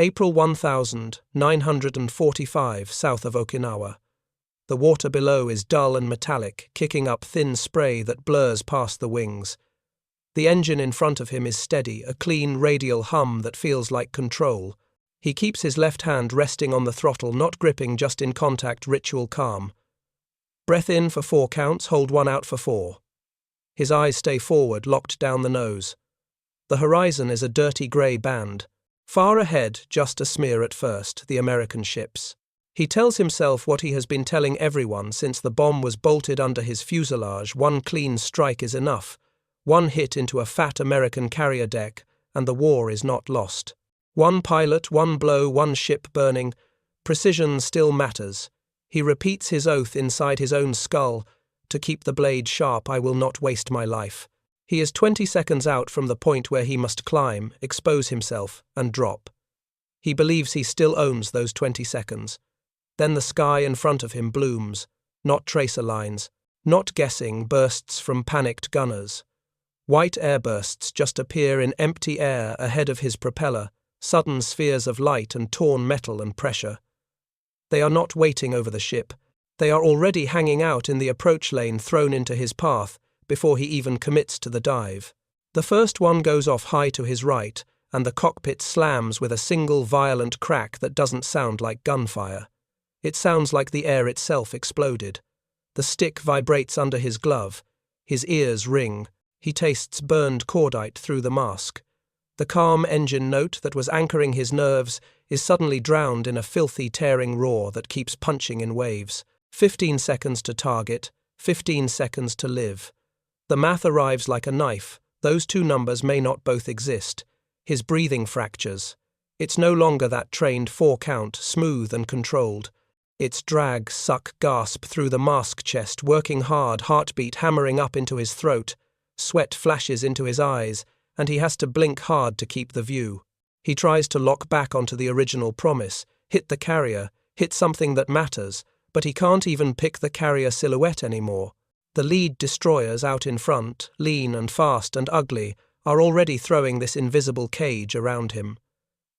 April 1945, south of Okinawa. The water below is dull and metallic, kicking up thin spray that blurs past the wings. The engine in front of him is steady, a clean radial hum that feels like control. He keeps his left hand resting on the throttle, not gripping, just in contact, ritual calm. Breath in for 4 counts, hold 1 out for 4. His eyes stay forward, locked down the nose. The horizon is a dirty grey band. Far ahead, just a smear at first, the American ships. He tells himself what he has been telling everyone since the bomb was bolted under his fuselage: one clean strike is enough. One hit into a fat American carrier deck, and the war is not lost. One pilot, one blow, one ship burning. Precision still matters. He repeats his oath inside his own skull: to keep the blade sharp, I will not waste my life. He is 20 seconds out from the point where he must climb, expose himself, and drop. He believes he still owns those 20 seconds. Then the sky in front of him blooms. Not tracer lines, not guessing, bursts from panicked gunners. White airbursts just appear in empty air ahead of his propeller, sudden spheres of light and torn metal and pressure. They are not waiting over the ship. They are already hanging out in the approach lane thrown into his path before he even commits to the dive. The first one goes off high to his right, and the cockpit slams with a single violent crack that doesn't sound like gunfire. It sounds like the air itself exploded. The stick vibrates under his glove. His ears ring. He tastes burned cordite through the mask. The calm engine note that was anchoring his nerves is suddenly drowned in a filthy tearing roar that keeps punching in waves. 15 seconds to target, 15 seconds to live. The math arrives like a knife. Those two numbers may not both exist. His breathing fractures. It's no longer that trained 4 count, smooth and controlled. It's drag, suck, gasp through the mask chest, working hard, heartbeat hammering up into his throat. Sweat flashes into his eyes, and he has to blink hard to keep the view. He tries to lock back onto the original promise, hit the carrier, hit something that matters, but he can't even pick the carrier silhouette anymore. The lead destroyers out in front, lean and fast and ugly, are already throwing this invisible cage around him.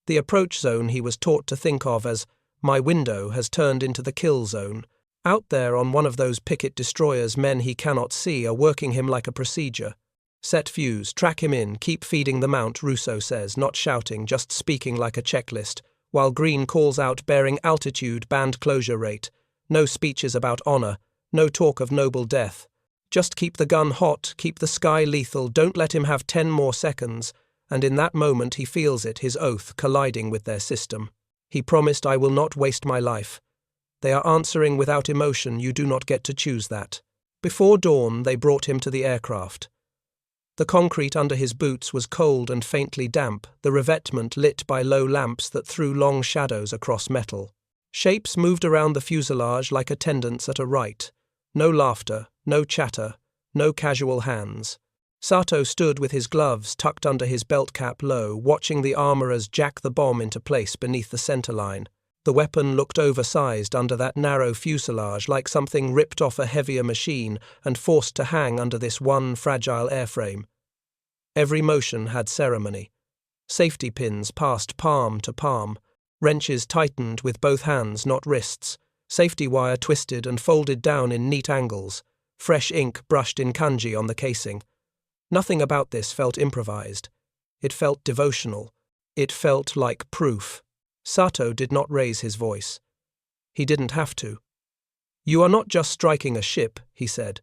The approach zone he was taught to think of as my window has turned into the kill zone. Out there on one of those picket destroyers, men he cannot see are working him like a procedure. Set fuse, track him in, keep feeding the mount, Russo says, not shouting, just speaking like a checklist, while Green calls out bearing altitude, band closure rate. No speeches about honor, no talk of noble death. Just keep the gun hot, keep the sky lethal, don't let him have 10 more seconds, and in that moment he feels it, his oath, colliding with their system. He promised, I will not waste my life. They are answering without emotion, you do not get to choose that. Before dawn, they brought him to the aircraft. The concrete under his boots was cold and faintly damp, the revetment lit by low lamps that threw long shadows across metal. Shapes moved around the fuselage like attendants at a rite. No laughter, no chatter, no casual hands. Sato stood with his gloves tucked under his belt cap low, watching the armourers jack the bomb into place beneath the centerline. The weapon looked oversized under that narrow fuselage, like something ripped off a heavier machine and forced to hang under this one fragile airframe. Every motion had ceremony. Safety pins passed palm to palm. Wrenches tightened with both hands, not wrists. Safety wire twisted and folded down in neat angles. Fresh ink brushed in kanji on the casing. Nothing about this felt improvised. It felt devotional. It felt like proof. Sato did not raise his voice. He didn't have to. You are not just striking a ship, he said.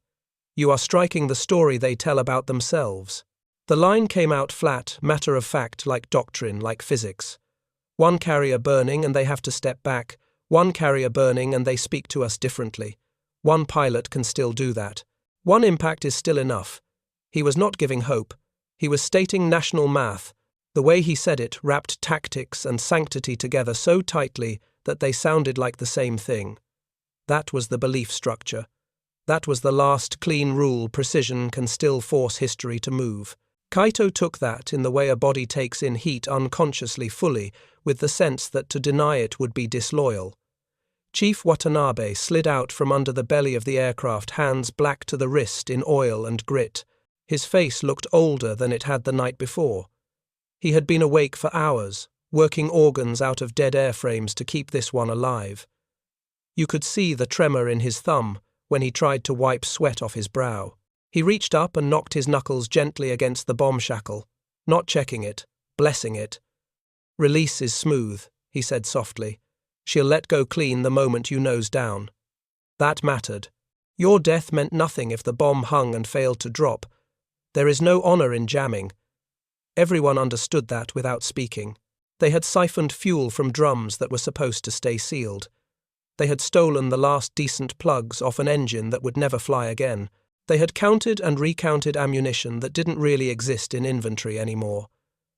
You are striking the story they tell about themselves. The line came out flat, matter of fact, like doctrine, like physics. One carrier burning and they have to step back. One carrier burning and they speak to us differently. One pilot can still do that. One impact is still enough. He was not giving hope. He was stating national math. The way he said it wrapped tactics and sanctity together so tightly that they sounded like the same thing. That was the belief structure. That was the last clean rule: precision can still force history to move. Kaito took that in the way a body takes in heat unconsciously, fully, with the sense that to deny it would be disloyal. Chief Watanabe slid out from under the belly of the aircraft, hands black to the wrist in oil and grit. His face looked older than it had the night before. He had been awake for hours, working organs out of dead airframes to keep this one alive. You could see the tremor in his thumb when he tried to wipe sweat off his brow. He reached up and knocked his knuckles gently against the bomb shackle, not checking it, blessing it. "Release is smooth," he said softly. "She'll let go clean the moment you nose down." That mattered. Your death meant nothing if the bomb hung and failed to drop. There is no honor in jamming. Everyone understood that without speaking. They had siphoned fuel from drums that were supposed to stay sealed. They had stolen the last decent plugs off an engine that would never fly again. They had counted and recounted ammunition that didn't really exist in inventory anymore.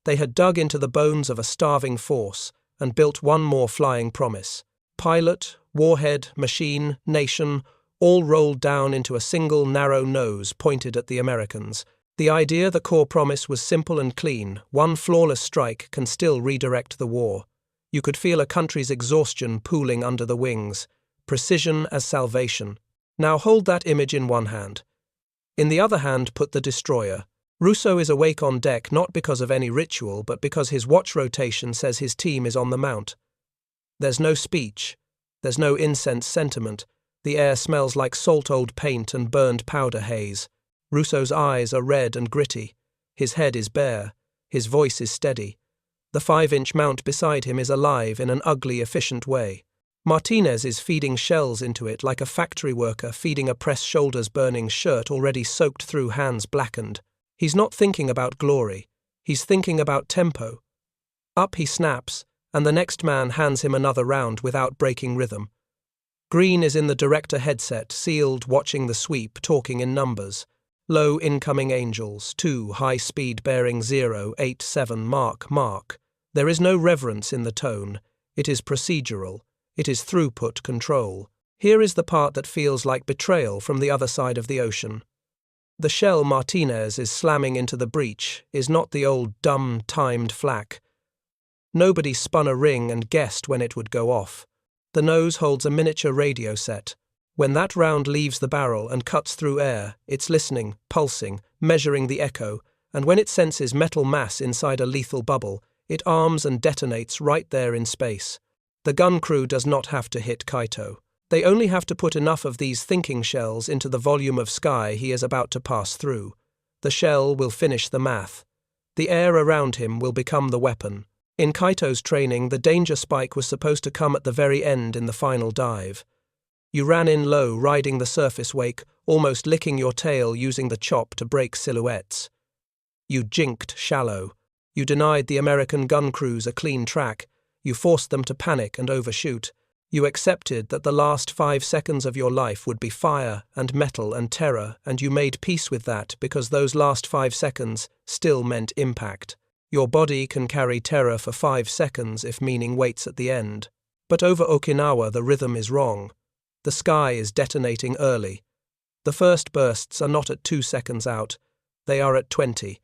They had dug into the bones of a starving force and built one more flying promise. Pilot, warhead, machine, nation, all rolled down into a single narrow nose pointed at the Americans. The idea, the core promise, was simple and clean. One flawless strike can still redirect the war. You could feel a country's exhaustion pooling under the wings. Precision as salvation. Now hold that image in one hand. In the other hand, put the destroyer. Russo is awake on deck not because of any ritual, but because his watch rotation says his team is on the mount. There's no speech. There's no incense sentiment. The air smells like salt old paint and burned powder haze. Russo's eyes are red and gritty. His head is bare. His voice is steady. The 5-inch mount beside him is alive in an ugly, efficient way. Martinez is feeding shells into it like a factory worker feeding a press shoulders burning shirt already soaked through, hands blackened. He's not thinking about glory. He's thinking about tempo. Up he snaps, and the next man hands him another round without breaking rhythm. Green is in the director headset, sealed, watching the sweep, talking in numbers. Low incoming angels, 2, high speed bearing 087 mark. There is no reverence in the tone. It is procedural. It is throughput control. Here is the part that feels like betrayal from the other side of the ocean. The shell Martinez is slamming into the breach is not the old dumb timed flak. Nobody spun a ring and guessed when it would go off. The nose holds a miniature radio set. When that round leaves the barrel and cuts through air, it's listening, pulsing, measuring the echo, and when it senses metal mass inside a lethal bubble, it arms and detonates right there in space. The gun crew does not have to hit Kaito. They only have to put enough of these thinking shells into the volume of sky he is about to pass through. The shell will finish the math. The air around him will become the weapon. In Kaito's training, the danger spike was supposed to come at the very end in the final dive. You ran in low, riding the surface wake, almost licking your tail using the chop to break silhouettes. You jinked shallow. You denied the American gun crews a clean track. You forced them to panic and overshoot. You accepted that the last 5 seconds of your life would be fire and metal and terror, and you made peace with that because those last 5 seconds still meant impact. Your body can carry terror for 5 seconds if meaning waits at the end. But over Okinawa the rhythm is wrong. The sky is detonating early. The first bursts are not at 2 seconds out. They are at 20.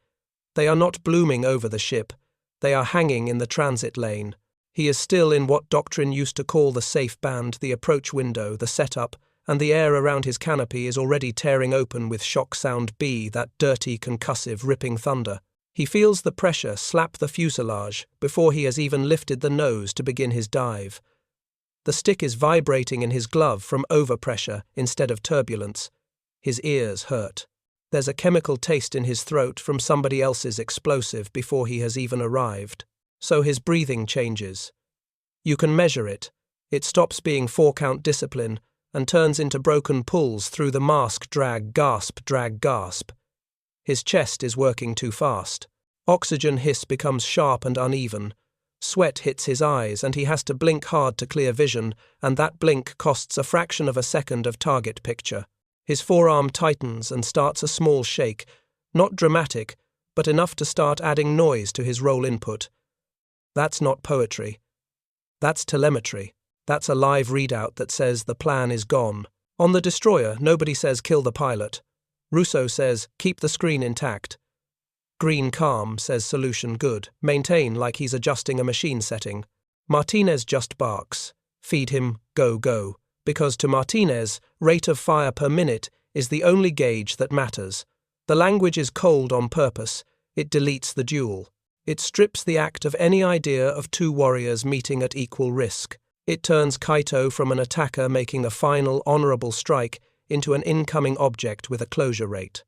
They are not blooming over the ship. They are hanging in the transit lane. He is still in what doctrine used to call the safe band, the approach window, the setup, and the air around his canopy is already tearing open with shock sound B, that dirty, concussive, ripping thunder. He feels the pressure slap the fuselage before he has even lifted the nose to begin his dive. The stick is vibrating in his glove from overpressure instead of turbulence. His ears hurt. There's a chemical taste in his throat from somebody else's explosive before he has even arrived. So his breathing changes. You can measure it. It stops being 4-count discipline and turns into broken pulls through the mask, drag, gasp, drag, gasp. His chest is working too fast. Oxygen hiss becomes sharp and uneven. Sweat hits his eyes and he has to blink hard to clear vision, and that blink costs a fraction of a second of target picture. His forearm tightens and starts a small shake, not dramatic, but enough to start adding noise to his roll input. That's not poetry. That's telemetry. That's a live readout that says the plan is gone. On the destroyer, nobody says kill the pilot. Russo says keep the screen intact. Green calm says solution good. Maintain like he's adjusting a machine setting. Martinez just barks. Feed him, go, go. Because to Martinez, rate of fire per minute is the only gauge that matters. The language is cold on purpose. It deletes the duel. It strips the act of any idea of two warriors meeting at equal risk. It turns Kaito from an attacker making a final, honorable strike into an incoming object with a closure rate.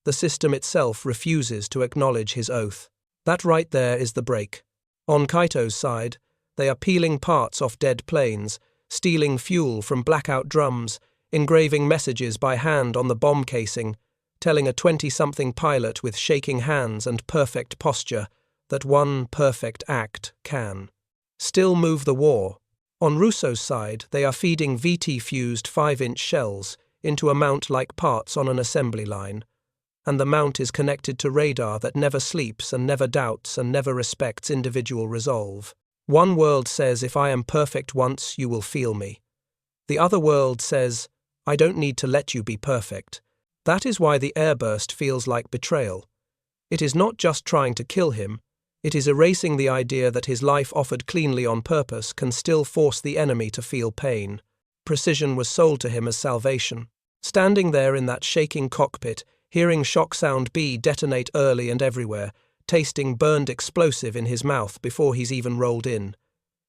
The system itself refuses to acknowledge his oath. That right there is the break. On Kaito's side, they are peeling parts off dead planes, stealing fuel from blackout drums, engraving messages by hand on the bomb casing, telling a 20-something pilot with shaking hands and perfect posture that one perfect act can still move the war. On Russo's side, they are feeding VT-fused 5-inch shells into a mount like parts on an assembly line, and the mount is connected to radar that never sleeps and never doubts and never respects individual resolve. One world says, if I am perfect once, you will feel me. The other world says, I don't need to let you be perfect. That is why the airburst feels like betrayal. It is not just trying to kill him, it is erasing the idea that his life offered cleanly on purpose can still force the enemy to feel pain. Precision was sold to him as salvation. Standing there in that shaking cockpit, hearing shock sound B detonate early and everywhere, tasting burned explosive in his mouth before he's even rolled in.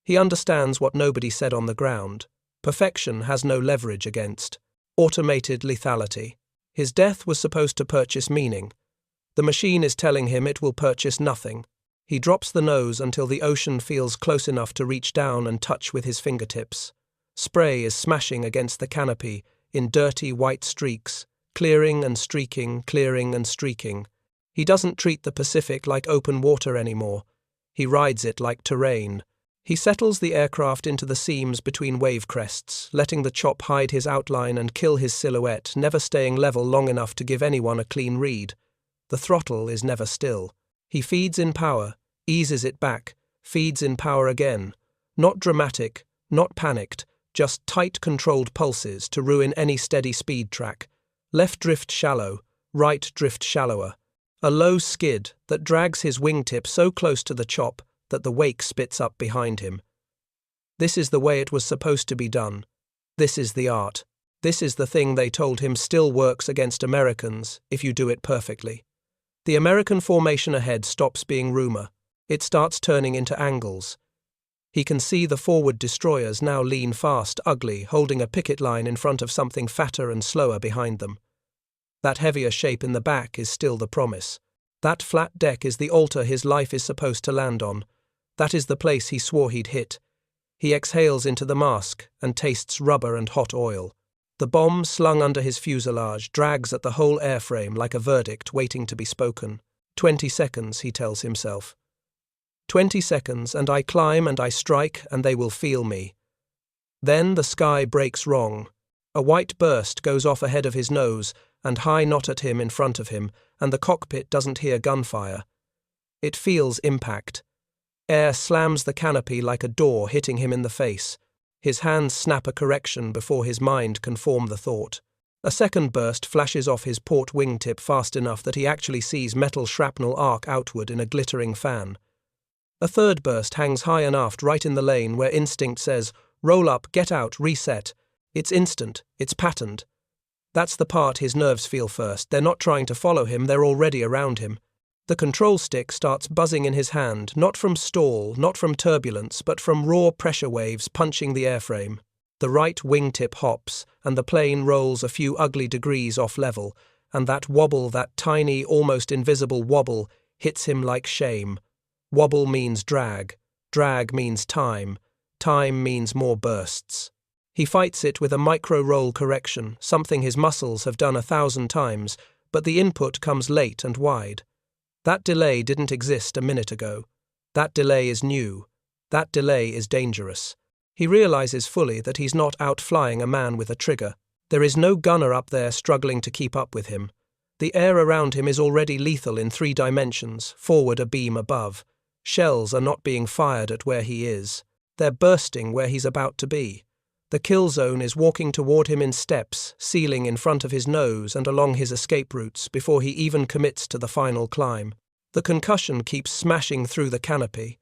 He understands what nobody said on the ground. Perfection has no leverage against automated lethality. His death was supposed to purchase meaning. The machine is telling him it will purchase nothing. He drops the nose until the ocean feels close enough to reach down and touch with his fingertips. Spray is smashing against the canopy in dirty white streaks, clearing and streaking, clearing and streaking. He doesn't treat the Pacific like open water anymore. He rides it like terrain. He settles the aircraft into the seams between wave crests, letting the chop hide his outline and kill his silhouette, never staying level long enough to give anyone a clean read. The throttle is never still. He feeds in power, eases it back, feeds in power again. Not dramatic, not panicked, just tight controlled pulses to ruin any steady speed track. Left drift shallow, right drift shallower. A low skid that drags his wingtip so close to the chop that the wake spits up behind him. This is the way it was supposed to be done. This is the art. This is the thing they told him still works against Americans if you do it perfectly. The American formation ahead stops being rumor. It starts turning into angles. He can see the forward destroyers now lean fast, ugly, holding a picket line in front of something fatter and slower behind them. That heavier shape in the back is still the promise. That flat deck is the altar his life is supposed to land on. That is the place he swore he'd hit. He exhales into the mask and tastes rubber and hot oil. The bomb slung under his fuselage drags at the whole airframe like a verdict waiting to be spoken. 20 seconds, he tells himself. 20 seconds, and I climb and I strike, and they will feel me. Then the sky breaks wrong. A white burst goes off ahead of his nose, and high not at him in front of him, and the cockpit doesn't hear gunfire. It feels impact. Air slams the canopy like a door hitting him in the face. His hands snap a correction before his mind can form the thought. A second burst flashes off his port wingtip fast enough that he actually sees metal shrapnel arc outward in a glittering fan. A third burst hangs high and aft right in the lane where instinct says, roll up, get out, reset. It's instant, it's patterned. That's the part his nerves feel first. They're not trying to follow him, they're already around him. The control stick starts buzzing in his hand, not from stall, not from turbulence, but from raw pressure waves punching the airframe. The right wingtip hops, and the plane rolls a few ugly degrees off level, and that wobble, that tiny, almost invisible wobble, hits him like shame. Wobble means drag. Drag means time. Time means more bursts. He fights it with a micro-roll correction, something his muscles have done 1,000 times, but the input comes late and wide. That delay didn't exist a minute ago. That delay is new. That delay is dangerous. He realizes fully that he's not outflying a man with a trigger. There is no gunner up there struggling to keep up with him. The air around him is already lethal in 3 dimensions, forward a beam above. Shells are not being fired at where he is. They're bursting where he's about to be. The kill zone is walking toward him in steps, sealing in front of his nose and along his escape routes before he even commits to the final climb. The concussion keeps smashing through the canopy.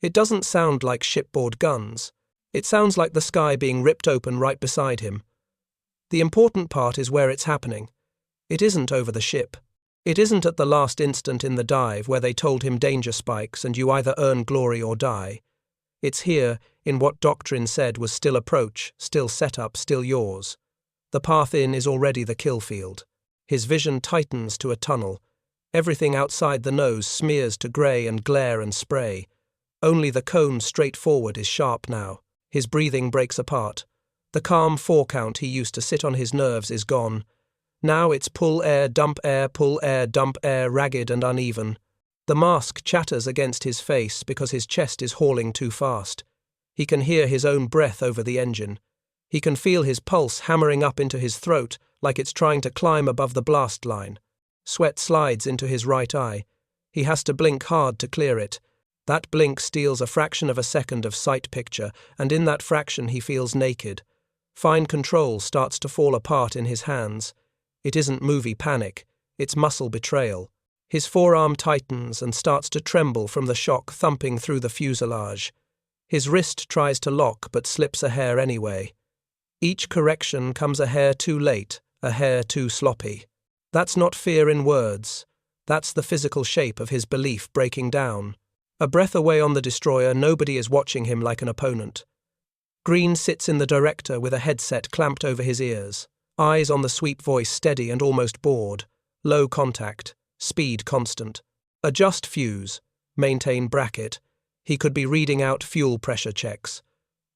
It doesn't sound like shipboard guns. It sounds like the sky being ripped open right beside him. The important part is where it's happening. It isn't over the ship. It isn't at the last instant in the dive where they told him danger spikes and you either earn glory or die. It's here, in what doctrine said was still approach, still setup, still yours. The path in is already the kill field. His vision tightens to a tunnel. Everything outside the nose smears to grey and glare and spray. Only the cone straight forward is sharp now. His breathing breaks apart. The calm 4-count he used to sit on his nerves is gone. Now it's pull air, dump air, pull air, dump air, ragged and uneven. The mask chatters against his face because his chest is hauling too fast. He can hear his own breath over the engine. He can feel his pulse hammering up into his throat like it's trying to climb above the blast line. Sweat slides into his right eye. He has to blink hard to clear it. That blink steals a fraction of a second of sight picture, and in that fraction he feels naked. Fine control starts to fall apart in his hands. It isn't movie panic, it's muscle betrayal. His forearm tightens and starts to tremble from the shock thumping through the fuselage. His wrist tries to lock but slips a hair anyway. Each correction comes a hair too late, a hair too sloppy. That's not fear in words. That's the physical shape of his belief breaking down. A breath away on the destroyer, nobody is watching him like an opponent. Green sits in the director with a headset clamped over his ears. Eyes on the sweep voice steady and almost bored. Low contact. Speed constant. Adjust fuse. Maintain bracket. He could be reading out fuel pressure checks.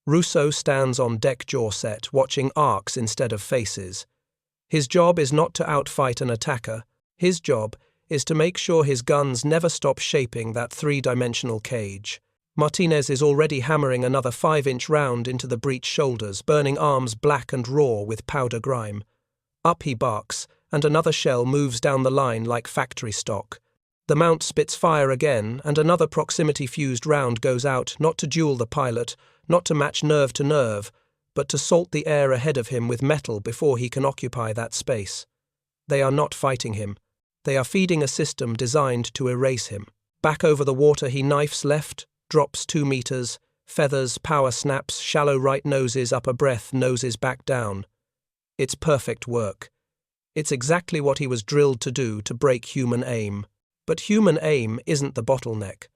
Russo stands on deck jaw set, watching arcs instead of faces. His job is not to outfight an attacker. His job is to make sure his guns never stop shaping that 3-dimensional cage. Martinez is already hammering another 5-inch round into the breech shoulders, burning arms black and raw with powder grime. Up he barks, and another shell moves down the line like factory stock. The mount spits fire again, and another proximity-fused round goes out, not to duel the pilot, not to match nerve to nerve, but to salt the air ahead of him with metal before he can occupy that space. They are not fighting him. They are feeding a system designed to erase him. Back over the water he knifes left, drops 2 meters, feathers, power snaps, shallow right noses, upper breath, noses back down. It's perfect work. It's exactly what he was drilled to do to break human aim. But human aim isn't the bottleneck.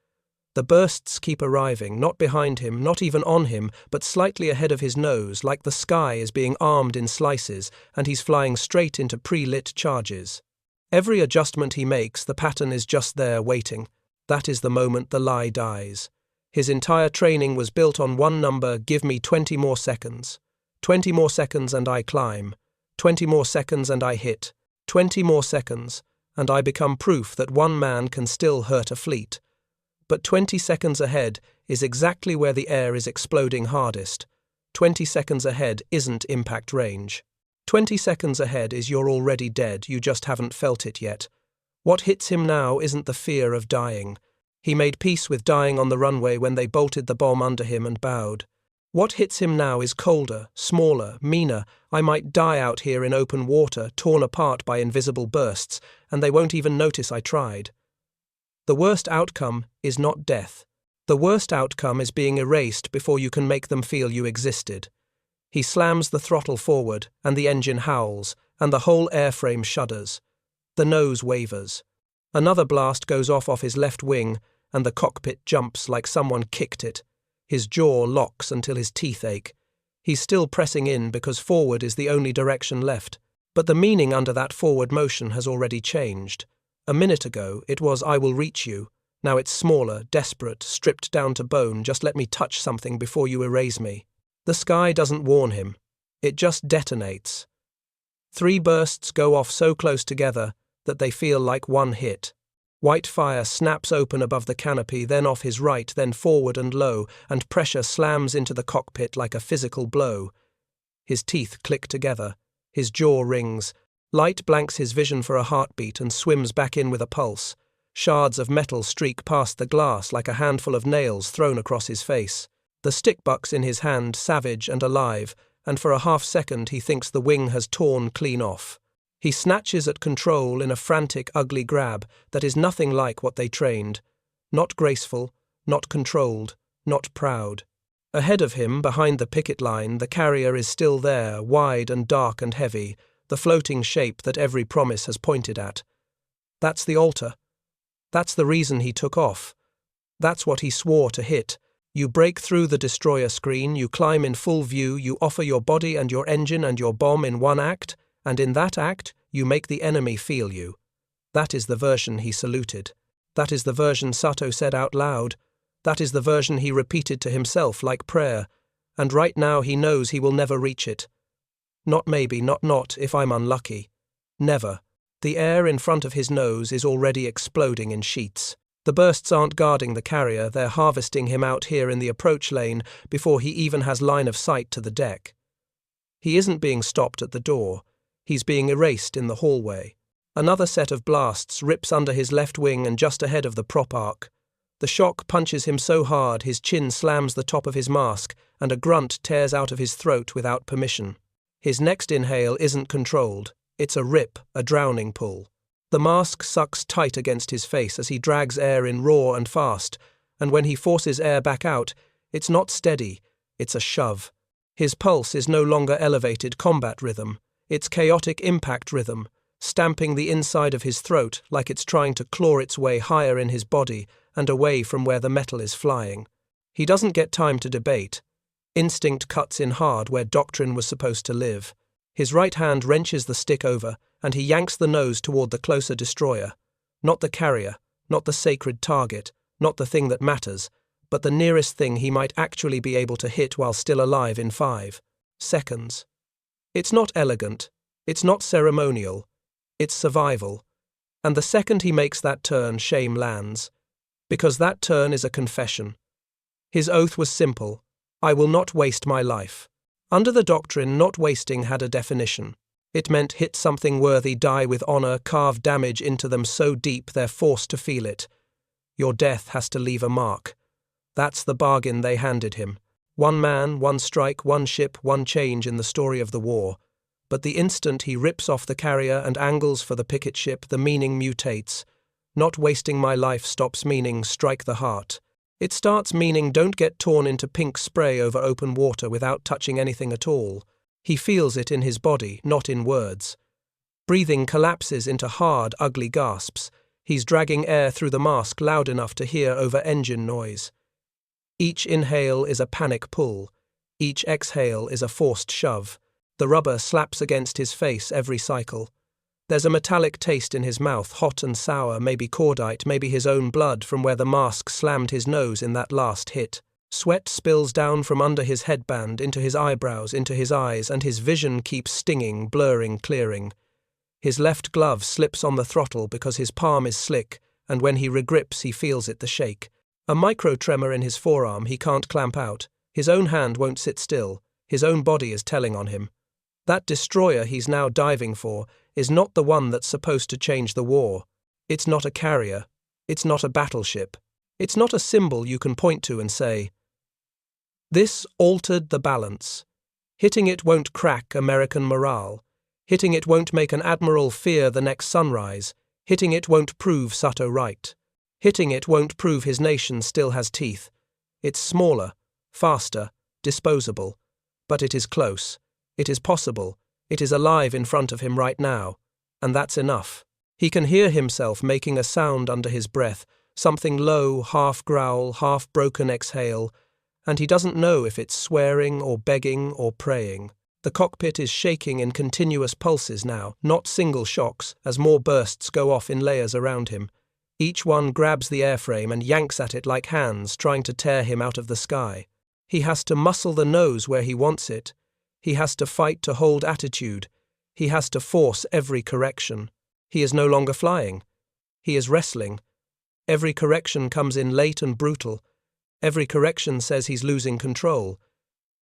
The bursts keep arriving, not behind him, not even on him, but slightly ahead of his nose, like the sky is being armed in slices, and he's flying straight into pre-lit charges. Every adjustment he makes, the pattern is just there waiting. That is the moment the lie dies. His entire training was built on one number: give me 20 more seconds. 20 more seconds and I climb. 20 more seconds and I hit. 20 more seconds, and I become proof that one man can still hurt a fleet. But 20 seconds ahead is exactly where the air is exploding hardest. 20 seconds ahead isn't impact range. 20 seconds ahead is you're already dead, you just haven't felt it yet. What hits him now isn't the fear of dying. He made peace with dying on the runway when they bolted the bomb under him and bowed. What hits him now is colder, smaller, meaner. I might die out here in open water, torn apart by invisible bursts, and they won't even notice I tried. The worst outcome is not death. The worst outcome is being erased before you can make them feel you existed. He slams the throttle forward, and the engine howls, and the whole airframe shudders. The nose wavers. Another blast goes off his left wing, and the cockpit jumps like someone kicked it. His jaw locks until his teeth ache. He's still pressing in because forward is the only direction left, but the meaning under that forward motion has already changed. A minute ago, it was I will reach you. Now it's smaller, desperate, stripped down to bone, just let me touch something before you erase me. The sky doesn't warn him. It just detonates. 3 bursts go off so close together that they feel like one hit. White fire snaps open above the canopy, then off his right, then forward and low, and pressure slams into the cockpit like a physical blow. His teeth click together. His jaw rings. Light blanks his vision for a heartbeat and swims back in with a pulse. Shards of metal streak past the glass like a handful of nails thrown across his face. The stick bucks in his hand, savage and alive, and for a half second he thinks the wing has torn clean off. He snatches at control in a frantic, ugly grab that is nothing like what they trained. Not graceful, not controlled, not proud. Ahead of him, behind the picket line, the carrier is still there, wide and dark and heavy, the floating shape that every promise has pointed at. That's the altar. That's the reason he took off. That's what he swore to hit. You break through the destroyer screen, you climb in full view, you offer your body and your engine and your bomb in one act, and in that act, you make the enemy feel you. That is the version he saluted. That is the version Sato said out loud. That is the version he repeated to himself like prayer, and right now he knows he will never reach it. Not maybe, not if I'm unlucky. Never. The air in front of his nose is already exploding in sheets. The bursts aren't guarding the carrier, they're harvesting him out here in the approach lane before he even has line of sight to the deck. He isn't being stopped at the door. He's being erased in the hallway. Another set of blasts rips under his left wing and just ahead of the prop arc. The shock punches him so hard his chin slams the top of his mask and a grunt tears out of his throat without permission. His next inhale isn't controlled. It's a rip, a drowning pull. The mask sucks tight against his face as he drags air in raw and fast, and when he forces air back out, it's not steady, it's a shove. His pulse is no longer elevated combat rhythm, it's chaotic impact rhythm, stamping the inside of his throat like it's trying to claw its way higher in his body and away from where the metal is flying. He doesn't get time to debate. Instinct cuts in hard where doctrine was supposed to live. His right hand wrenches the stick over, and he yanks the nose toward the closer destroyer. Not the carrier, not the sacred target, not the thing that matters, but the nearest thing he might actually be able to hit while still alive in 5 seconds. It's not elegant, it's not ceremonial, it's survival. And the second he makes that turn, shame lands. Because that turn is a confession. His oath was simple: I will not waste my life. Under the doctrine, not wasting had a definition. It meant hit something worthy, die with honor, carve damage into them so deep they're forced to feel it. Your death has to leave a mark. That's the bargain they handed him. One man, one strike, one ship, one change in the story of the war. But the instant he rips off the carrier and angles for the picket ship, the meaning mutates. Not wasting my life stops meaning strike the heart. It starts meaning don't get torn into pink spray over open water without touching anything at all. He feels it in his body, not in words. Breathing collapses into hard, ugly gasps. He's dragging air through the mask loud enough to hear over engine noise. Each inhale is a panic pull. Each exhale is a forced shove. The rubber slaps against his face every cycle. There's a metallic taste in his mouth, hot and sour, maybe cordite, maybe his own blood from where the mask slammed his nose in that last hit. Sweat spills down from under his headband, into his eyebrows, into his eyes, and his vision keeps stinging, blurring, clearing. His left glove slips on the throttle because his palm is slick, and when he regrips he feels it, the shake. A micro-tremor in his forearm he can't clamp out. His own hand won't sit still. His own body is telling on him. That destroyer he's now diving for is not the one that's supposed to change the war. It's not a carrier. It's not a battleship. It's not a symbol you can point to and say, this altered the balance. Hitting it won't crack American morale. Hitting it won't make an admiral fear the next sunrise. Hitting it won't prove Sato right. Hitting it won't prove his nation still has teeth. It's smaller, faster, disposable. But it is close. It is possible. It is alive in front of him right now. And that's enough. He can hear himself making a sound under his breath, something low, half growl, half broken exhale, and he doesn't know if it's swearing or begging or praying. The cockpit is shaking in continuous pulses now, not single shocks, as more bursts go off in layers around him. Each one grabs the airframe and yanks at it like hands, trying to tear him out of the sky. He has to muscle the nose where he wants it. He has to fight to hold attitude. He has to force every correction. He is no longer flying. He is wrestling. Every correction comes in late and brutal. Every correction says he's losing control.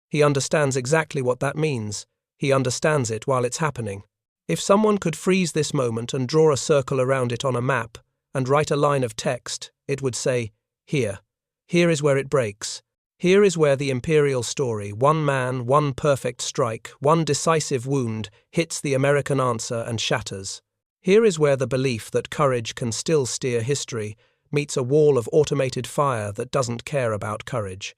He understands exactly what that means. He understands it while it's happening. If someone could freeze this moment and draw a circle around it on a map and write a line of text, it would say, here. Here is where it breaks. Here is where the imperial story, one man, one perfect strike, one decisive wound, hits the American answer and shatters. Here is where the belief that courage can still steer history meets a wall of automated fire that doesn't care about courage.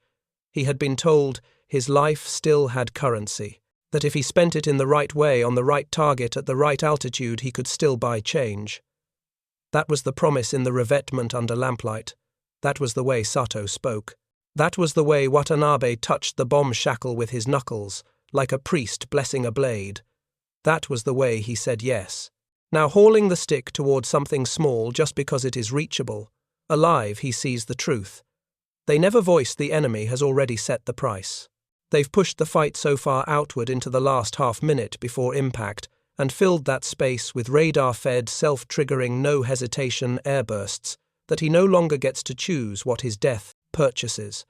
He had been told his life still had currency, that if he spent it in the right way on the right target at the right altitude he could still buy change. That was the promise in the revetment under lamplight. That was the way Sato spoke. That was the way Watanabe touched the bomb shackle with his knuckles, like a priest blessing a blade. That was the way he said yes. Now hauling the stick toward something small just because it is reachable. Alive, he sees the truth. They never voiced the enemy has already set the price. They've pushed the fight so far outward into the last half-minute before impact and filled that space with radar-fed, self-triggering, no-hesitation airbursts that he no longer gets to choose what his death purchases.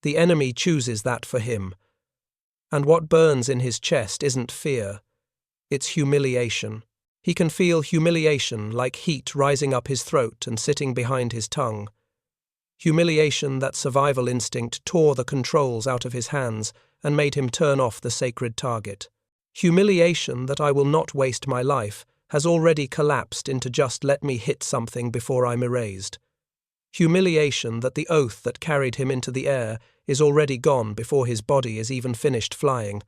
The enemy chooses that for him. And what burns in his chest isn't fear. It's humiliation. He can feel humiliation like heat rising up his throat and sitting behind his tongue. Humiliation that survival instinct tore the controls out of his hands and made him turn off the sacred target. Humiliation that I will not waste my life has already collapsed into just let me hit something before I'm erased. Humiliation that the oath that carried him into the air is already gone before his body is even finished flying.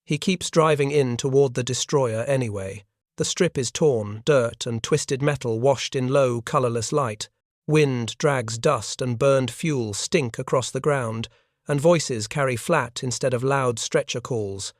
He keeps driving in toward the destroyer anyway. The strip is torn, dirt and twisted metal washed in low, colourless light. Wind drags dust and burned fuel stink across the ground, and voices carry flat instead of loud stretcher calls.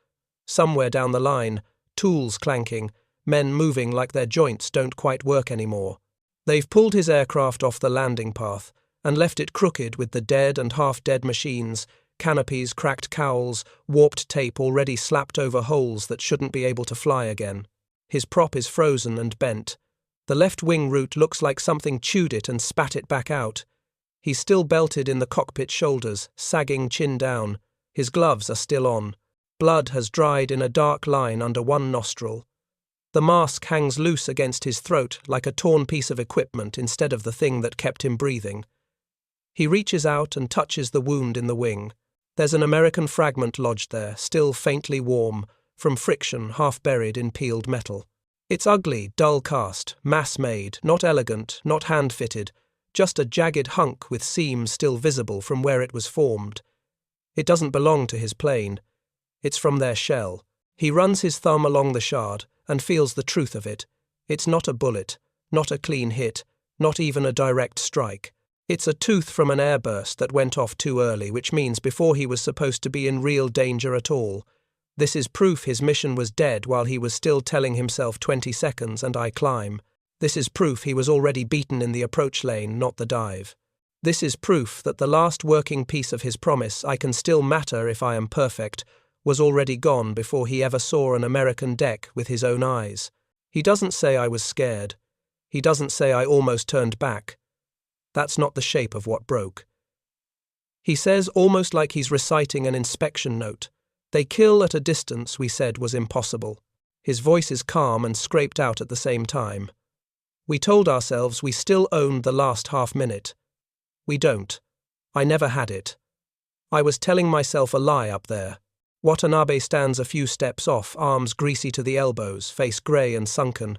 Somewhere down the line, tools clanking, men moving like their joints don't quite work anymore. They've pulled his aircraft off the landing path and left it crooked with the dead and half-dead machines, canopies, cracked cowls, warped tape already slapped over holes that shouldn't be able to fly again. His prop is frozen and bent. The left wing root looks like something chewed it and spat it back out. He's still belted in the cockpit shoulders, sagging chin down. His gloves are still on. Blood has dried in a dark line under one nostril. The mask hangs loose against his throat like a torn piece of equipment instead of the thing that kept him breathing. He reaches out and touches the wound in the wing. There's an American fragment lodged there, still faintly warm, from friction half buried in peeled metal. It's ugly, dull cast, mass-made, not elegant, not hand-fitted, just a jagged hunk with seams still visible from where it was formed. It doesn't belong to his plane. It's from their shell. He runs his thumb along the shard and feels the truth of it. It's not a bullet, not a clean hit, not even a direct strike. It's a tooth from an airburst that went off too early, which means before he was supposed to be in real danger at all. This is proof his mission was dead while he was still telling himself 20 seconds and I climb. This is proof he was already beaten in the approach lane, not the dive. This is proof that the last working piece of his promise, I can still matter if I am perfect, was already gone before he ever saw an American deck with his own eyes. He doesn't say I was scared. He doesn't say I almost turned back. That's not the shape of what broke. He says almost like he's reciting an inspection note. They kill at a distance we said was impossible. His voice is calm and scraped out at the same time. We told ourselves we still owned the last half-minute. We don't. I never had it. I was telling myself a lie up there. Watanabe stands a few steps off, arms greasy to the elbows, face grey and sunken.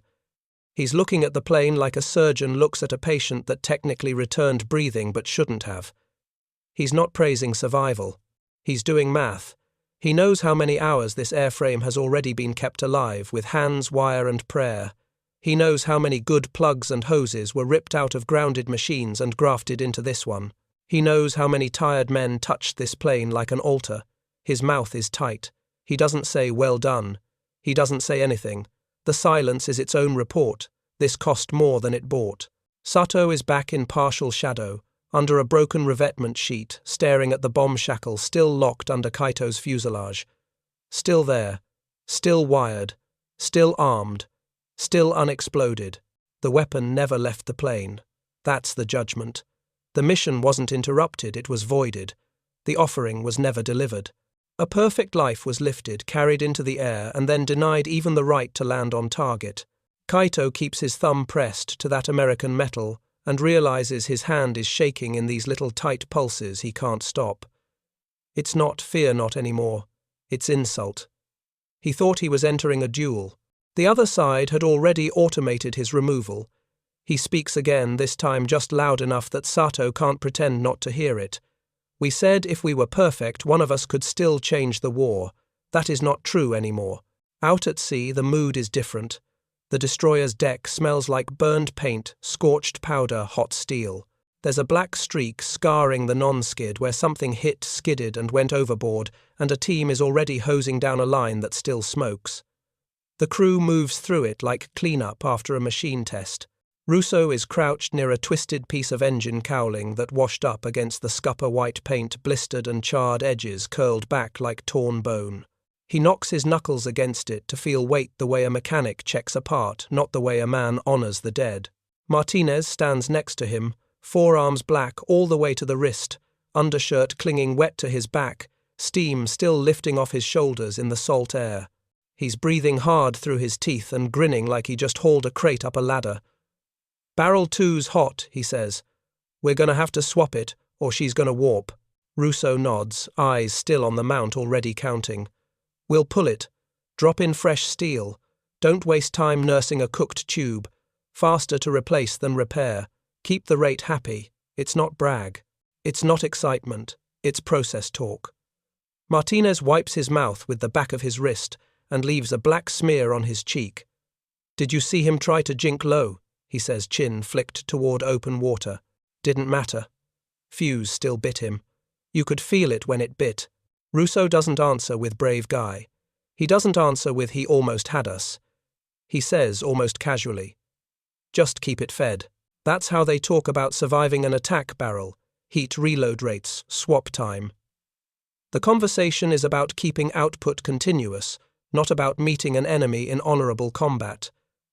He's looking at the plane like a surgeon looks at a patient that technically returned breathing but shouldn't have. He's not praising survival. He's doing math. He knows how many hours this airframe has already been kept alive with hands, wire and prayer. He knows how many good plugs and hoses were ripped out of grounded machines and grafted into this one. He knows how many tired men touched this plane like an altar. His mouth is tight. He doesn't say, well done. He doesn't say anything. The silence is its own report. This cost more than it bought. Sato is back in partial shadow, under a broken revetment sheet, staring at the bomb shackle still locked under Kaito's fuselage. Still there. Still wired. Still armed. Still unexploded. The weapon never left the plane. That's the judgment. The mission wasn't interrupted, it was voided. The offering was never delivered. A perfect life was lifted, carried into the air, and then denied even the right to land on target. Kaito keeps his thumb pressed to that American metal and realizes his hand is shaking in these little tight pulses he can't stop. It's not fear not anymore. It's insult. He thought he was entering a duel. The other side had already automated his removal. He speaks again, this time just loud enough that Sato can't pretend not to hear it. We said if we were perfect, one of us could still change the war. That is not true anymore. Out at sea, the mood is different. The destroyer's deck smells like burned paint, scorched powder, hot steel. There's a black streak scarring the non-skid where something hit, skidded, and went overboard, and a team is already hosing down a line that still smokes. The crew moves through it like cleanup after a machine test. Russo is crouched near a twisted piece of engine cowling that washed up against the scupper white paint, blistered and charred edges curled back like torn bone. He knocks his knuckles against it to feel weight the way a mechanic checks a part, not the way a man honors the dead. Martinez stands next to him, forearms black all the way to the wrist, undershirt clinging wet to his back, steam still lifting off his shoulders in the salt air. He's breathing hard through his teeth and grinning like he just hauled a crate up a ladder. "Barrel 2's hot," he says. "We're gonna have to swap it, or she's gonna warp." Russo nods, eyes still on the mount already counting. "We'll pull it. Drop in fresh steel. Don't waste time nursing a cooked tube. Faster to replace than repair. Keep the rate happy. It's not brag. It's not excitement. It's process talk." Martinez wipes his mouth with the back of his wrist and leaves a black smear on his cheek. "Did you see him try to jink low?" he says, chin flicked toward open water. "Didn't matter. Fuse still bit him. You could feel it when it bit." Russo doesn't answer with brave guy. He doesn't answer with "he almost had us." He says, almost casually, "Just keep it fed." That's how they talk about surviving an attack barrel. Heat reload rates, swap time. The conversation is about keeping output continuous, not about meeting an enemy in honorable combat.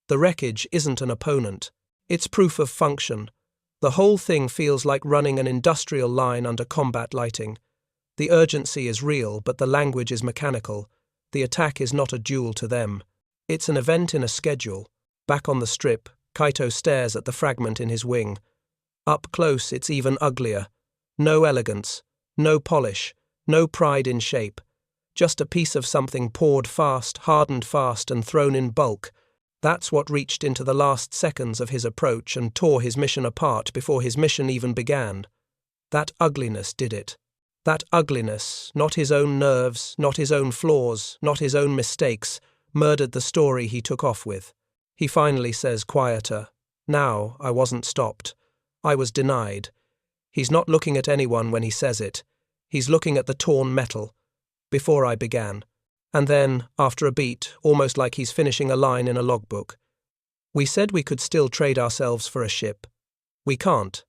The wreckage isn't an opponent. It's proof of function. The whole thing feels like running an industrial line under combat lighting. The urgency is real, but the language is mechanical. The attack is not a duel to them. It's an event in a schedule. Back on the strip, Kaito stares at the fragment in his wing. Up close, it's even uglier. No elegance, no polish, no pride in shape. Just a piece of something poured fast, hardened fast, and thrown in bulk. That's what reached into the last seconds of his approach and tore his mission apart before his mission even began. That ugliness did it. That ugliness, not his own nerves, not his own flaws, not his own mistakes, murdered the story he took off with. He finally says quieter, "Now I wasn't stopped. I was denied." He's not looking at anyone when he says it. He's looking at the torn metal. "Before I began." And then, after a beat, almost like he's finishing a line in a logbook, "We said we could still trade ourselves for a ship. We can't.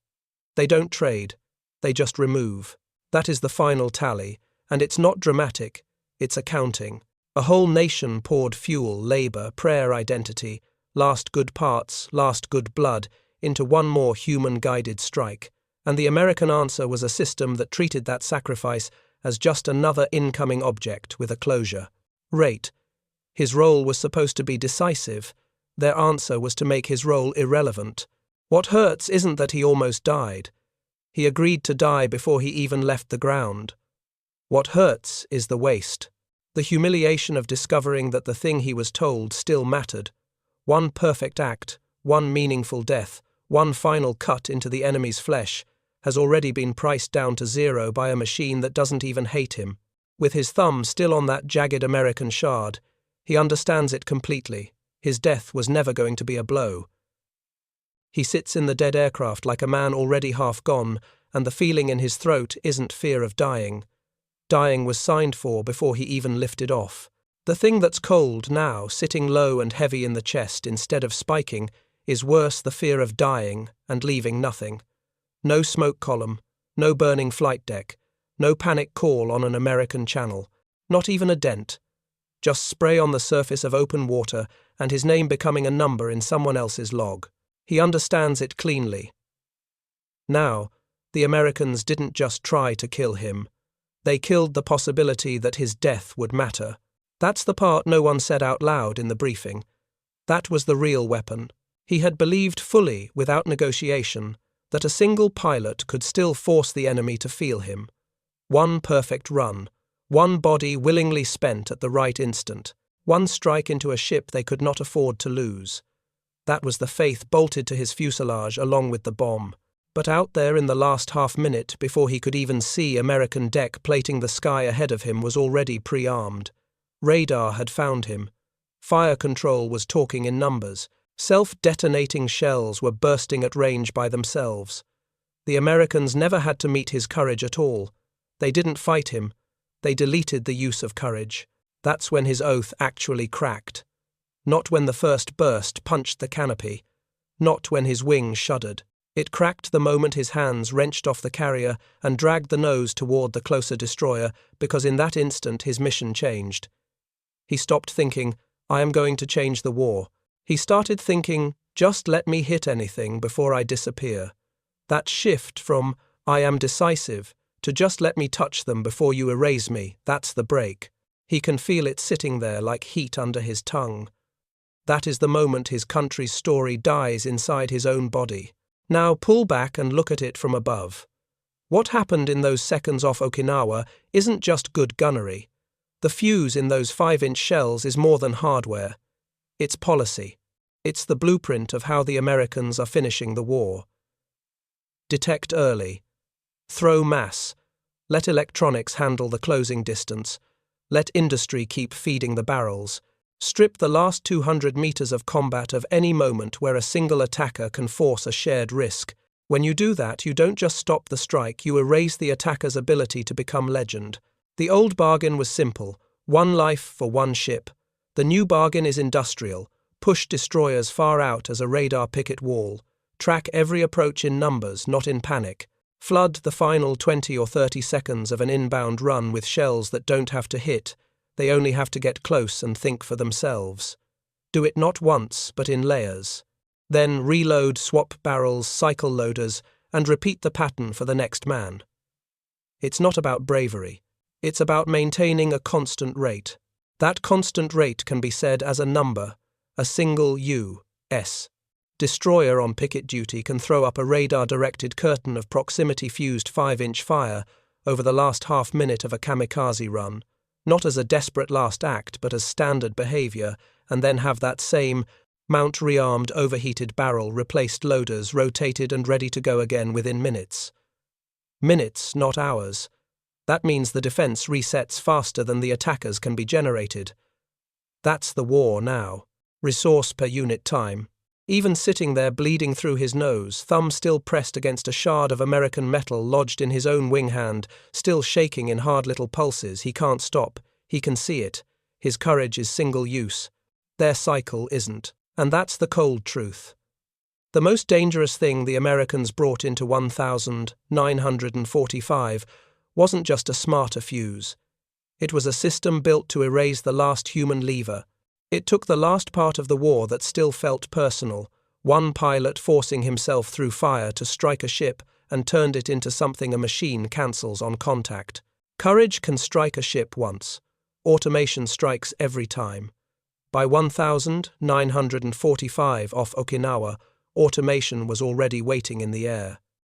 They don't trade. They just remove." That is the final tally, and it's not dramatic. It's accounting. A whole nation poured fuel, labor, prayer, identity, last good parts, last good blood, into one more human-guided strike. And the American answer was a system that treated that sacrifice as just another incoming object with a closure. Rate. His role was supposed to be decisive. Their answer was to make his role irrelevant. What hurts isn't that he almost died. He agreed to die before he even left the ground. What hurts is the waste. The humiliation of discovering that the thing he was told still mattered. One perfect act, one meaningful death, one final cut into the enemy's flesh, has already been priced down to zero by a machine that doesn't even hate him. With his thumb still on that jagged American shard, he understands it completely. His death was never going to be a blow. He sits in the dead aircraft like a man already half gone, and the feeling in his throat isn't fear of dying. Dying was signed for before he even lifted off. The thing that's cold now, sitting low and heavy in the chest instead of spiking, is worse the fear of dying and leaving nothing. No smoke column, no burning flight deck, no panic call on an American channel, not even a dent. Just spray on the surface of open water and his name becoming a number in someone else's log. He understands it cleanly. Now, the Americans didn't just try to kill him. They killed the possibility that his death would matter. That's the part no one said out loud in the briefing. That was the real weapon. He had believed fully, without negotiation, that a single pilot could still force the enemy to feel him. One perfect run, one body willingly spent at the right instant, one strike into a ship they could not afford to lose. That was the faith bolted to his fuselage along with the bomb. But out there in the last half-minute, before he could even see American deck plating the sky ahead of him, was already pre-armed. Radar had found him. Fire control was talking in numbers. Self-detonating shells were bursting at range by themselves. The Americans never had to meet his courage at all. They didn't fight him. They deleted the use of courage. That's when his oath actually cracked. Not when the first burst punched the canopy. Not when his wings shuddered. It cracked the moment his hands wrenched off the carrier and dragged the nose toward the closer destroyer, because in that instant his mission changed. He stopped thinking, I am going to change the war. He started thinking, just let me hit anything before I disappear. That shift from, I am decisive, to just let me touch them before you erase me, that's the break. He can feel it sitting there like heat under his tongue. That is the moment his country's story dies inside his own body. Now pull back and look at it from above. What happened in those seconds off Okinawa isn't just good gunnery. The fuse in those 5-inch shells is more than hardware. It's policy. It's the blueprint of how the Americans are finishing the war. Detect early. Throw mass. Let electronics handle the closing distance. Let industry keep feeding the barrels. Strip the last 200 meters of combat of any moment where a single attacker can force a shared risk. When you do that, you don't just stop the strike, you erase the attacker's ability to become legend. The old bargain was simple, one life for one ship. The new bargain is industrial. Push destroyers far out as a radar picket wall. Track every approach in numbers, not in panic. Flood the final 20 or 30 seconds of an inbound run with shells that don't have to hit. They only have to get close and think for themselves. Do it not once, but in layers. Then reload, swap barrels, cycle loaders, and repeat the pattern for the next man. It's not about bravery. It's about maintaining a constant rate. That constant rate can be said as a number, a single U.S. Destroyer on picket duty can throw up a radar-directed curtain of proximity-fused 5-inch fire over the last half minute of a kamikaze run, not as a desperate last act but as standard behavior, and then have that same mount-rearmed overheated barrel replaced loaders rotated and ready to go again within minutes. Minutes, not hours. That means the defense resets faster than the attackers can be generated. That's the war now. Resource per unit time. Even sitting there bleeding through his nose, thumb still pressed against a shard of American metal lodged in his own wing hand, still shaking in hard little pulses, he can't stop. He can see it. His courage is single use. Their cycle isn't. And that's the cold truth. The most dangerous thing the Americans brought into 1945 wasn't just a smarter fuse. It was a system built to erase the last human lever. It took the last part of the war that still felt personal, one pilot forcing himself through fire to strike a ship, and turned it into something a machine cancels on contact. Courage can strike a ship once. Automation strikes every time. By 1945 off Okinawa, automation was already waiting in the air.